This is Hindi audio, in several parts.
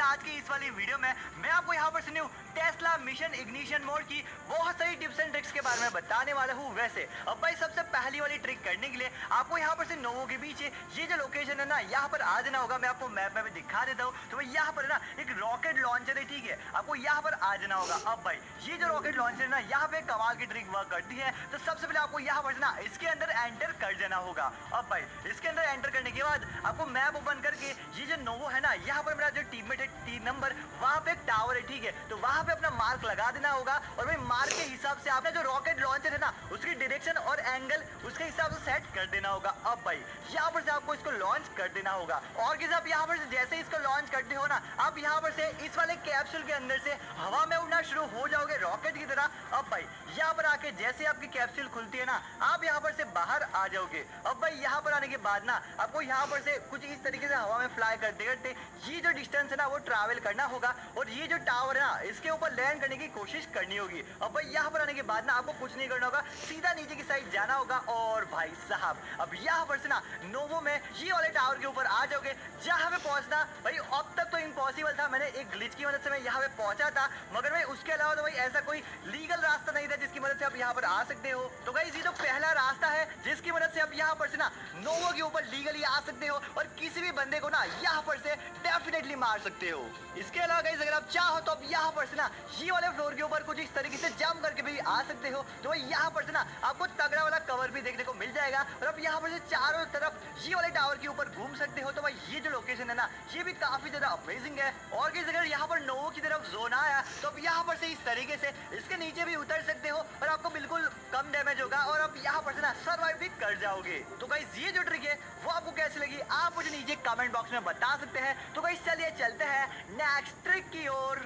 आज की इस वाली वीडियो में मैं आपको यहाँ पर से new Tesla mission ignition mode की बहुत सारी टिप्स एंड ट्रिक्स के बारे में बताने वाला हूँ। वैसे अब भाई सबसे पहली वाली ट्रिक करने के लिए आपको यहाँ पर से नोवो के पीछे ये जो लोकेशन है ना, यहाँ पर आ जाना होगा। मैं आपको मैप में भी दिखा देता हूँ। तो भाई यहाँ पर ना एक रॉकेट लॉन्चर है, ठीक है, आपको यहाँ पर आ जाना होगा। अब भाई ये जो रॉकेट लॉन्चर है ना, यहाँ पे कमाल की ट्रिक वर्क करती है। तो सबसे पहले आपको यहाँ पर ना इसके अंदर एंटर कर देना होगा। अब भाई इसके अंदर एंटर करने के बाद आपको मैप ओपन करके ये जो नोवो है ना, यहाँ पर मेरा जो टीममेट है 3 नंबर, वहाँ पे एक टावर है, ठीक है, तो वहाँ पे अपना मार्क लगा देना होगा। और भाई मार्क के हिसाब से आपने जो रॉकेट लॉन्चर है ना, उसकी डायरेक्शन और एंगल उसके हिसाब से सेट कर देना होगा। अब भाई यहाँ पर से आपको इसको लॉन्च कर देना होगा। और किसी आप यहाँ पर से जैसे ही इसको लॉन्च करते हो ना, आप यहाँ पर से इस वाले कैप्सूल के अंदर से हवा में उड़ना शुरू हो जाओगे रॉकेट की तरह। अब भाई यहाँ पर आके जैसे आपकी कैप्सूल खुलती है ना, आप यहाँ पर से बाहर आ जाओगे। अब भाई यहाँ पर आने के बाद ना आपको यहाँ पर से कुछ इस तरीके से हवा में फ्लाई करते करते ये जो डिस्टेंस है ना वो ट्रैवल करना होगा। और ये जो टावर है ना, इसके ऊपर लैंड करने की कोशिश करनी होगी। अब भाई यहाँ पर आने के बाद ना आपको कुछ नहीं करना होगा, सीधा नीचे की साइड जाना होगा। और भाई साहब अब यहाँ पर से ना नोवो में ये वाले टावर के ऊपर आ जाओगे। जहाँ पे पहुंचना भाई अब तक तो इम्पॉसिबल था, मैंने एक ग्लिच की मदद से मैं यहाँ पे पहुंचा था, मगर भाई उसके अलावा तो भाई ऐसा कोई लीगल रास्ता नहीं था जिसकी मदद से आप यहाँ पर आ सकते हो। तो गाइस ये तो पहला रास्ता है जिसकी मदद से आप यहाँ पर से ना नोवो के ऊपर लीगली आ सकते हो और किसी भी बंदे को ना यहाँ पर से डेफिनेटली मार सकते हो। इसके अलावा गाइस अगर आप चाहो तो आप यहाँ पर से ना ये वाले फ्लोर के ऊपर कुछ इस तरीके से जंप करके भी आ सकते हो। तो भाई यहाँ पर से ना आपको तगड़ा वाला कवर भी देखने को मिल जाएगा और आप यहाँ पर से चारों तरफ ये वाले टावर के ऊपर घूम सकते हो। तो भाई ये जो लोकेशन है ना, ये भी काफी ज्यादा अमेजिंग है। और गाइस अगर यहाँ पर नोवो की तरफ जोन आया तो आप यहाँ पर से इस तरीके से इसके नीचे भी उतर सकते हो और आपको बिल्कुल कम डैमेज होगा और आप यहाँ पर से ना सर्वाइव भी कर जाओगे। तो गाइस ये जो ट्रिक है वो आपको कैसी लगी आप मुझे नीचे कमेंट बॉक्स में बता सकते हैं। तो गाइस चलिए चलते हैं नेक्स्ट ट्रिक की ओर।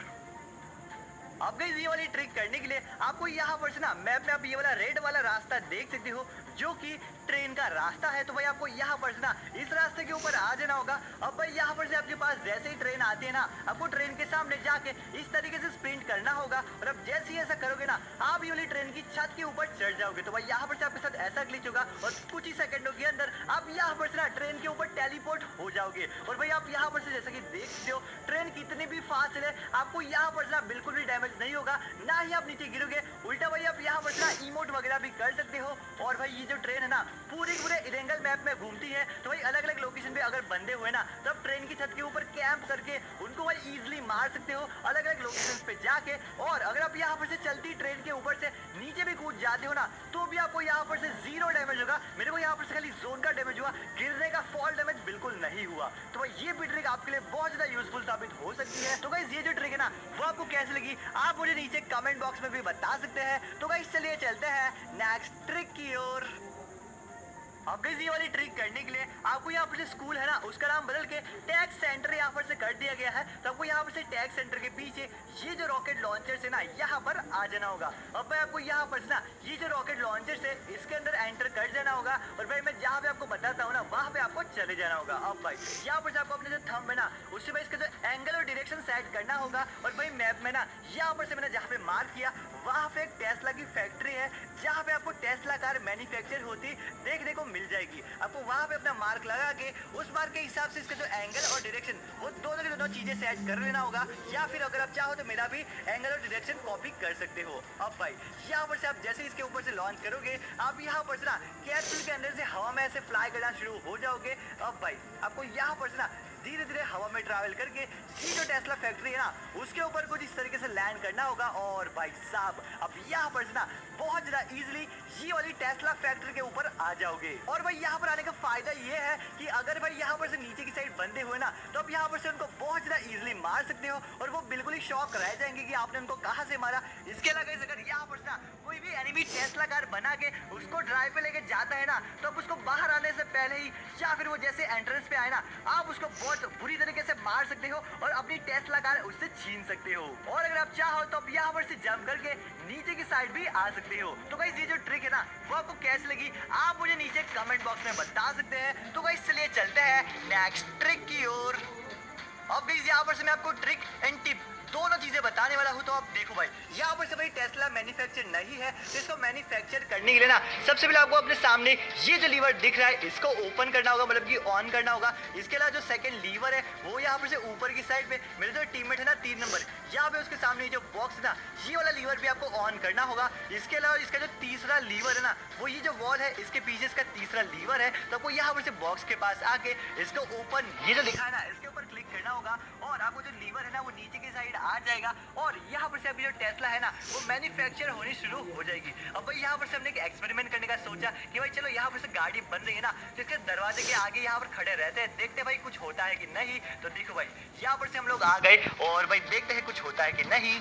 अब गाइस ये वाली ट्रिक करने के लिए आपको यहाँ पर से ना मैप में आप ये वाला रेड वाला रास्ता देख सकते हो जो कि ट्रेन का रास्ता है। तो भाई आपको यहाँ पर से ना इस रास्ते के ऊपर आ जाना होगा। अब भाई यहाँ पर से आपके पास जैसे ही ट्रेन आती है ना, आपको ट्रेन के सामने जाके इस तरीके से स्प्रिंट करना होगा और अब जैसे ही ऐसा करोगे ना, आप ये वाली ट्रेन की छत के ऊपर चढ़ जाओगे। तो भाई यहाँ पर से आपके साथ ऐसा ग्लिच होगा और कुछ ही सेकंडों के अंदर आप यहाँ पर से ना ट्रेन के ऊपर टेलीपोर्ट हो जाओगे। और भाई आप यहाँ पर से जैसा कि देख सकते हो ट्रेन कितनी भी फास्ट चले, आपको यहाँ पर से ना बिल्कुल भी डैमेज नहीं होगा, ना ही आप नीचे गिरोगे। उल्टा भाई आप यहाँ पर से ना इमोट वगैरह भी कर सकते हो। और भाई ये जो ट्रेन है ना पूरे इरेंगल मैप में घूमती है। तो भाई अलग अलग लोकेशन पे अगर बंदे हुए ना, तो आप ट्रेन की छत के ऊपर कैंप करके उनको भाई इजीली मार सकते हो अलग अलग लोकेशन पे जाके। और अगर आप यहाँ पर से चलती ट्रेन के ऊपर से नीचे भी कूद जाते हो ना, तो भी आपको यहाँ पर से 0 डैमेज होगा। मेरे को यहाँ पर से खाली जोन का डैमेज हुआ, गिरने का फॉल डैमेज बिल्कुल नहीं हुआ। तो भाई ये भी ट्रिक आपके लिए बहुत ज्यादा यूजफुल साबित हो सकती है। तो गाइस ये जो ट्रिक है ना वो आपको कैसी लगी आप मुझे नीचे कमेंट बॉक्स में भी बता सकते हैं। तो गाइस चलिए चलते हैं नेक्स्ट ट्रिक की ओर। अब गाइस ये वाली ट्रिक करने के लिए आपको यहाँ पर से स्कूल है ना, उसका नाम बदल के टैक्स सेंटर यहाँ पर से कर दिया गया है। तो आपको यहाँ पर से टैक्स सेंटर के पीछे ये जो रॉकेट लॉन्चर से ना यहाँ पर आ जाना होगा। अब भाई आपको यहाँ पर से ना ये जो रॉकेट लॉन्चर से इसके अंदर एंटर कर जाना होगा। और भाई मैं जहाँ पे आपको बताता हूँ ना वहाँ पे आपको चले जाना होगा। अब भाई यहाँ पर से आपको अपने जो थंब है ना उससे भाई इसका जो एंगल और डायरेक्शन सेट करना होगा। और भाई मैप में ना यहाँ पर से मैंने जहाँ पे मार्क किया वहाँ पे एक टेस्ला की फैक्ट्री है जहाँ पे आपको टेस्ला कार मैन्युफैक्चर होती देखने को मिल जाएगी। आपको वहाँ पे अपना मार्क लगा के उस मार्क के हिसाब से इसका जो एंगल और डायरेक्शन वो दोनों की दोनों चीजें सेट कर लेना होगा। या फिर अगर आप चाहो तो मेरा भी एंगल और डायरेक्शन कॉपी कर सकते हो। अब भाई यहाँ पर से आप जैसे इसके ऊपर से लॉन्च करोगे, आप यहाँ पर से ना कैप्सूल के अंदर से हवा में ऐसे फ्लाई करना शुरू हो जाओगे। अब भाई आपको यहाँ पर से ना धीरे धीरे हवा में ट्रैवल करके ये जो टेस्ला फैक्ट्री है ना उसके ऊपर कुछ इस तरीके से लैंड करना होगा। और भाई साहब अब यहाँ पर से ना बहुत ज्यादा इजीली ये वाली टेस्ला फैक्ट्री के ऊपर आ जाओगे। और भाई यहाँ पर आने का फायदा ये है कि अगर भाई यहाँ पर से नीचे की साइड बंदे हुए ना, तो आप यहाँ पर से उनको बहुत ज्यादा इजीली मार सकते हो और वो बिल्कुल ही शॉक रह जाएंगे कि आपने उनको कहाँ से मारा। इसके अलावा अगर यहाँ पर से ना कोई भी एनिमी टेस्ला कार बना के उसको ड्राइव पे लेके जाता है ना, तो आप उसको बाहर आने से पहले ही या फिर वो जैसे एंट्रेंस पे आए ना, आप उसको बहुत बुरी तरीके से मार सकते हो और अपनी टेस्ला कार उससे छीन सकते हो। और अगर आप चाहो तो आप यहाँ पर से जंप करके नीचे की साइड भी आ सकते हो। तो गाइस ये जो ट्रिक है ना वो आपको कैसी लगी आप मुझे नीचे कमेंट बॉक्स में बता सकते हैं। तो गाइस चलिए चलते हैं नेक्स्ट ट्रिक की ओर। अब गाइस यहाँ पर से मैं आपको ट्रिक एंड टिप दोनों चीजें बताने वाला हूँ। तो आप देखो भाई, यहाँ पर से भाई टेस्ला मैन्युफैक्चर नहीं है, तो इसको मैन्युफैक्चर करने के लिए ना सबसे पहले आपको अपने सामने ये जो लीवर दिख रहा है इसको ओपन करना होगा, मतलब कि ऑन करना होगा। इसके अलावा जो सेकंड लीवर है वो यहाँ पर से ऊपर की साइड पे मेरे जो टीममेट है ना 3 नंबर, यहाँ पे उसके सामने जो बॉक्स है ना, ये वाला लीवर भी आपको ऑन करना होगा। इसके अलावा इसका जो तीसरा लीवर है ना, वो ये जो वॉल है इसके पीछे इसका तीसरा लीवर है, तो आपको यहाँ पर से बॉक्स के पास आके इसको ओपन, ये जो लिखा है ना इसके ऊपर क्लिक करना होगा और आपको जो लीवर है ना वो नीचे की साइड आ जाएगा और यहाँ पर से अभी जो टेस्ला है ना वो मैन्युफैक्चर होनी शुरू हो जाएगी। अब भाई यहाँ पर से हमने एक एक्सपेरिमेंट करने का सोचा कि भाई चलो यहाँ पर से गाड़ी बन रही है ना, तो इसके दरवाजे के आगे यहाँ पर खड़े रहते हैं, देखते भाई कुछ होता है कि नहीं। तो देखो भाई, यहाँ पर से हम लोग आ गए और भाई देखते हैं कुछ होता है कि नहीं।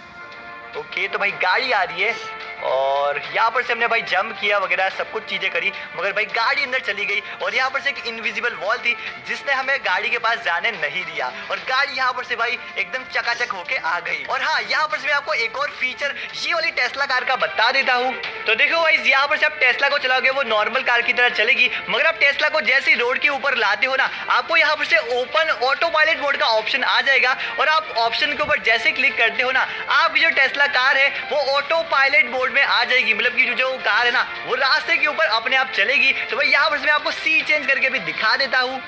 ओके, तो भाई गाड़ी आ रही है और यहाँ पर से हमने भाई जंप किया वगैरह सब कुछ चीजें करी, मगर भाई गाड़ी अंदर चली गई और यहाँ पर से एक इनविजिबल वॉल थी जिसने हमें गाड़ी के पास जाने नहीं दिया और गाड़ी यहाँ पर से भाई एकदम चकाचक होके आ गई। और हाँ, यहाँ पर से मैं आपको एक और फीचर ये वाली टेस्ला कार का बता देता हूँ। तो देखो भाई, यहाँ पर से आप टेस्ला को चलाओगे वो नॉर्मल कार की तरह चलेगी, मगर आप टेस्ला को जैसे ही रोड के ऊपर लाते हो ना, आपको यहाँ पर से ओपन ऑटो पायलट मोड का ऑप्शन आ जाएगा और आप ऑप्शन के ऊपर जैसे क्लिक करते हो ना, आपकी जो टेस्ला कार है वो ऑटो पायलट मोड में आ जाएगी, मतलब कि जो कार है ना वो रास्ते के ऊपर अपने आप चलेगी। तो भाई यहाँ पर मैं आपको सी चेंज करके भी दिखा देता हूँ।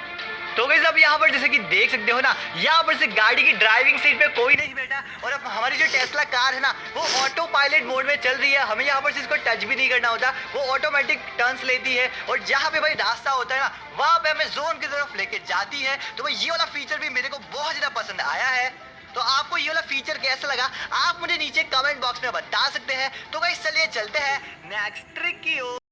तो गाइस अब यहाँ पर जैसे कि देख सकते हो ना, यहाँ पर से गाड़ी की ड्राइविंग सीट पे कोई नहीं बैठा और अब हमारी जो टेस्ला कार है ना वो ऑटो पायलट मोड में चल रही है। हमें यहाँ पर से इसको टच भी नहीं करना होता, वो ऑटोमेटिक टर्न्स लेती है और जहाँ पे भाई रास्ता होता है ना वहाँ पे हमें जोन की तरफ लेके जाती है। तो भाई ये वाला फीचर भी मेरे को बहुत ज्यादा पसंद आया है। तो आपको ये वाला फीचर कैसा लगा आप मुझे नीचे कमेंट बॉक्स में बता सकते हैं। तो गाइस चलिए चलते हैं नेक्स्ट ट्रिक की ओर।